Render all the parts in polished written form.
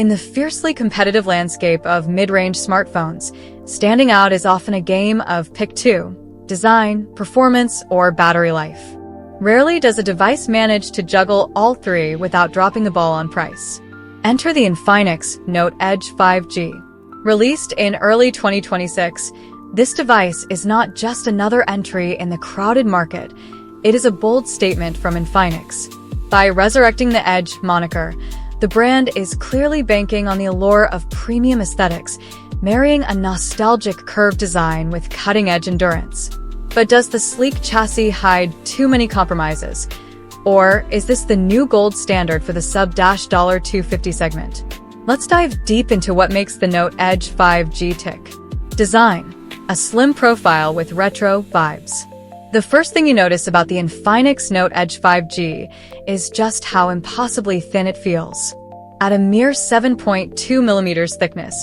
In the fiercely competitive landscape of mid-range smartphones, standing out is often a game of pick two: design, performance, or battery life. Rarely does a device manage to juggle all three without dropping the ball on price. Enter the Infinix Note Edge 5G. Released in early 2026, this device is not just another entry in the crowded market. It is a bold statement from Infinix. By resurrecting the Edge moniker, the brand is clearly banking on the allure of premium aesthetics, marrying a nostalgic curved design with cutting-edge endurance. But does the sleek chassis hide too many compromises? Or is this the new gold standard for the sub-$250 segment? Let's dive deep into what makes the Note Edge 5G tick. Design: a slim profile with retro vibes. The first thing you notice about the Infinix Note Edge 5G is just how impossibly thin it feels. At a mere 7.2 millimeters thickness,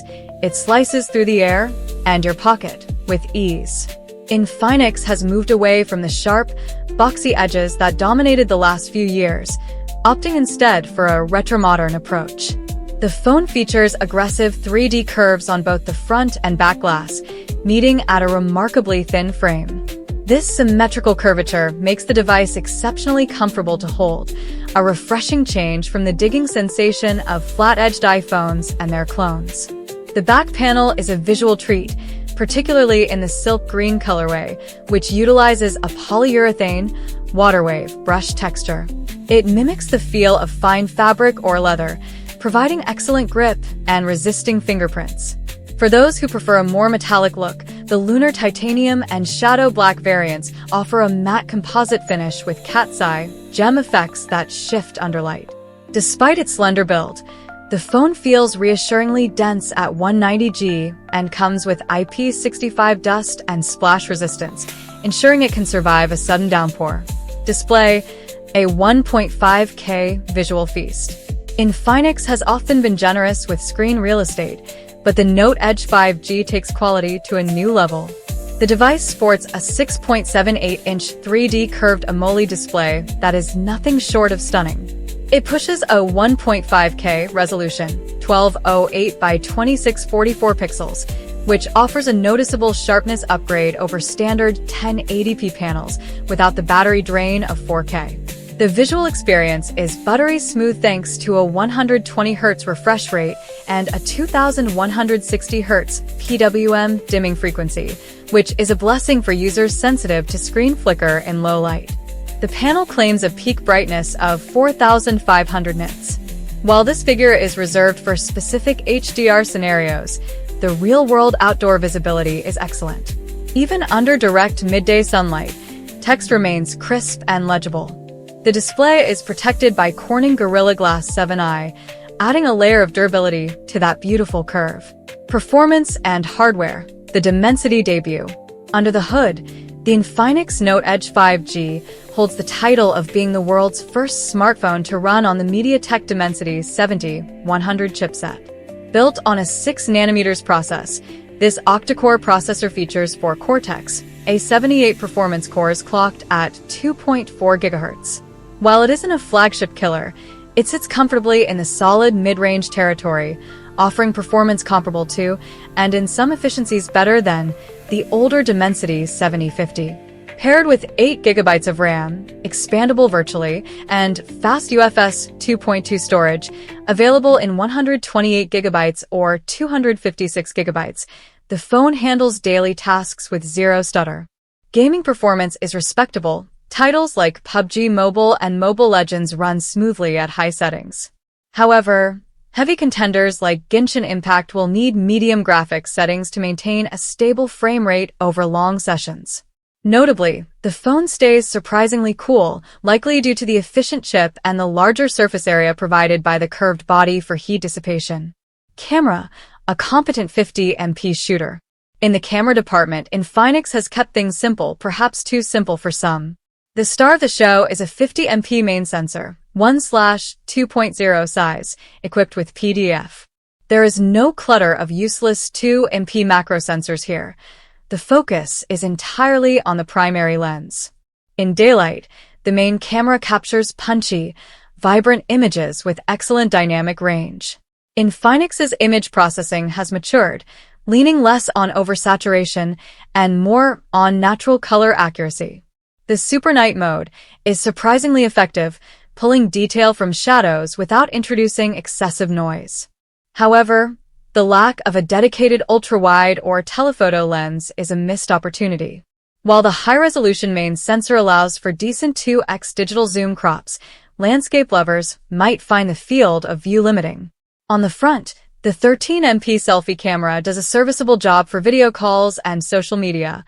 it slices through the air and your pocket with ease. Infinix has moved away from the sharp, boxy edges that dominated the last few years, opting instead for a retro-modern approach. The phone features aggressive 3D curves on both the front and back glass, meeting at a remarkably thin frame. This symmetrical curvature makes the device exceptionally comfortable to hold, a refreshing change from the digging sensation of flat-edged iPhones and their clones. The back panel is a visual treat, particularly in the silk green colorway, which utilizes a polyurethane, waterwave brush texture. It mimics the feel of fine fabric or leather, providing excellent grip and resisting fingerprints. For those who prefer a more metallic look, the lunar titanium and shadow black variants offer a matte composite finish with cat's eye gem effects that shift under light. Despite its slender build, the phone feels reassuringly dense at 190G and comes with IP65 dust and splash resistance, ensuring it can survive a sudden downpour. Display: a 1.5K visual feast. Infinix has often been generous with screen real estate, but the Note Edge 5G takes quality to a new level. The device sports a 6.78-inch 3D curved AMOLED display that is nothing short of stunning. It pushes a 1.5K resolution, 1208 by 2644 pixels, which offers a noticeable sharpness upgrade over standard 1080p panels without the battery drain of 4K. The visual experience is buttery smooth thanks to a 120Hz refresh rate and a 2160Hz PWM dimming frequency, which is a blessing for users sensitive to screen flicker in low light. The panel claims a peak brightness of 4500 nits. While this figure is reserved for specific HDR scenarios, the real-world outdoor visibility is excellent. Even under direct midday sunlight, text remains crisp and legible. The display is protected by Corning Gorilla Glass 7i, adding a layer of durability to that beautiful curve. Performance and hardware: the Dimensity debut. Under the hood, the Infinix Note Edge 5G holds the title of being the world's first smartphone to run on the MediaTek Dimensity 70-100 chipset. Built on a 6nm process, this octa-core processor features 4 Cortex A78 performance cores clocked at 2.4 GHz. While it isn't a flagship killer, it sits comfortably in the solid mid-range territory, offering performance comparable to, and in some efficiencies better than, the older Dimensity 7050. Paired with 8GB of RAM, expandable virtually, and fast UFS 2.2 storage, available in 128GB or 256GB, the phone handles daily tasks with zero stutter. Gaming performance is respectable. Titles like PUBG Mobile and Mobile Legends run smoothly at high settings. However, heavy contenders like Genshin Impact will need medium graphics settings to maintain a stable frame rate over long sessions. Notably, the phone stays surprisingly cool, likely due to the efficient chip and the larger surface area provided by the curved body for heat dissipation. Camera: a competent 50MP shooter. In the camera department, Infinix has kept things simple, perhaps too simple for some. The star of the show is a 50MP main sensor, 1/2.0 size, equipped with PDF. There is no clutter of useless 2MP macro sensors here. The focus is entirely on the primary lens. In daylight, the main camera captures punchy, vibrant images with excellent dynamic range. Infinix's image processing has matured, leaning less on oversaturation and more on natural color accuracy. The Super Night mode is surprisingly effective, pulling detail from shadows without introducing excessive noise. However, the lack of a dedicated ultra-wide or telephoto lens is a missed opportunity. While the high-resolution main sensor allows for decent 2x digital zoom crops, landscape lovers might find the field of view limiting. On the front, the 13MP selfie camera does a serviceable job for video calls and social media,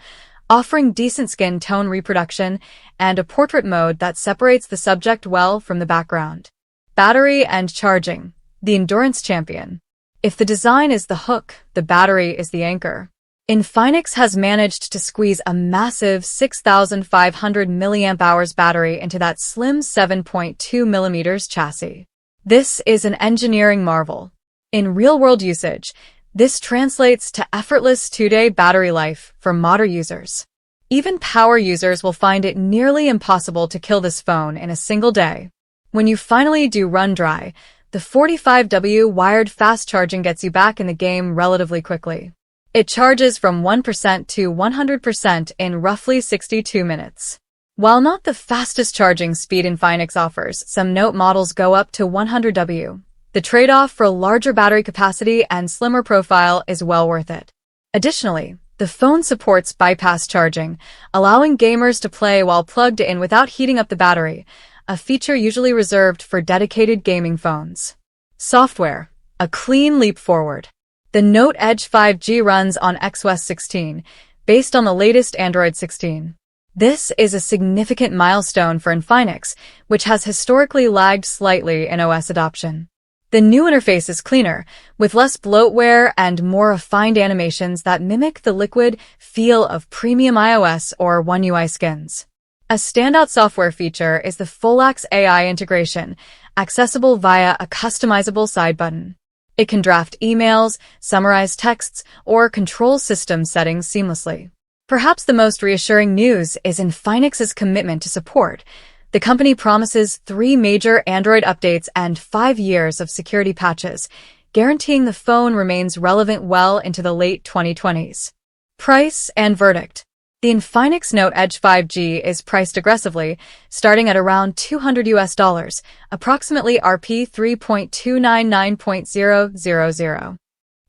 offering decent skin tone reproduction and a portrait mode that separates the subject well from the background. Battery and charging, the endurance champion. If the design is the hook, the battery is the anchor. Infinix has managed to squeeze a massive 6,500 mAh battery into that slim 7.2mm chassis. This is an engineering marvel. In real-world usage, this translates to effortless 2-day battery life for modern users. Even power users will find it nearly impossible to kill this phone in a single day. When you finally do run dry, the 45W wired fast charging gets you back in the game relatively quickly. It charges from 1% to 100% in roughly 62 minutes. While not the fastest charging speed Infinix offers, some Note models go up to 100W. The trade-off for larger battery capacity and slimmer profile is well worth it. Additionally, the phone supports bypass charging, allowing gamers to play while plugged in without heating up the battery, a feature usually reserved for dedicated gaming phones. Software, a clean leap forward. The Note Edge 5G runs on XOS 16, based on the latest Android 16. This is a significant milestone for Infinix, which has historically lagged slightly in OS adoption. The new interface is cleaner, with less bloatware and more refined animations that mimic the liquid feel of premium iOS or One UI skins. A standout software feature is the Folax AI integration, accessible via a customizable side button. It can draft emails, summarize texts, or control system settings seamlessly. Perhaps the most reassuring news is Infinix's commitment to support. The company promises 3 major Android updates and 5 years of security patches, guaranteeing the phone remains relevant well into the late 2020s. Price and verdict. The Infinix Note Edge 5G is priced aggressively, starting at around $200, approximately Rp 3.299.000.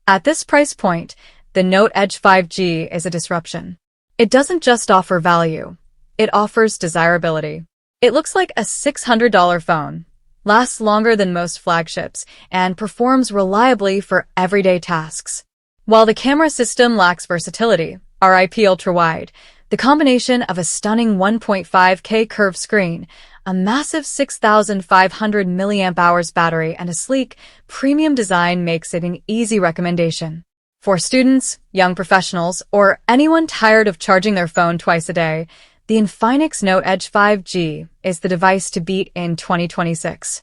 At this price point, the Note Edge 5G is a disruption. It doesn't just offer value, it offers desirability. It looks like a $600 phone, lasts longer than most flagships, and performs reliably for everyday tasks. While the camera system lacks versatility, RIP ultra-wide, the combination of a stunning 1.5K curved screen, a massive 6,500 mAh battery, and a sleek, premium design makes it an easy recommendation. For students, young professionals, or anyone tired of charging their phone twice a day, the Infinix Note Edge 5G is the device to beat in 2026.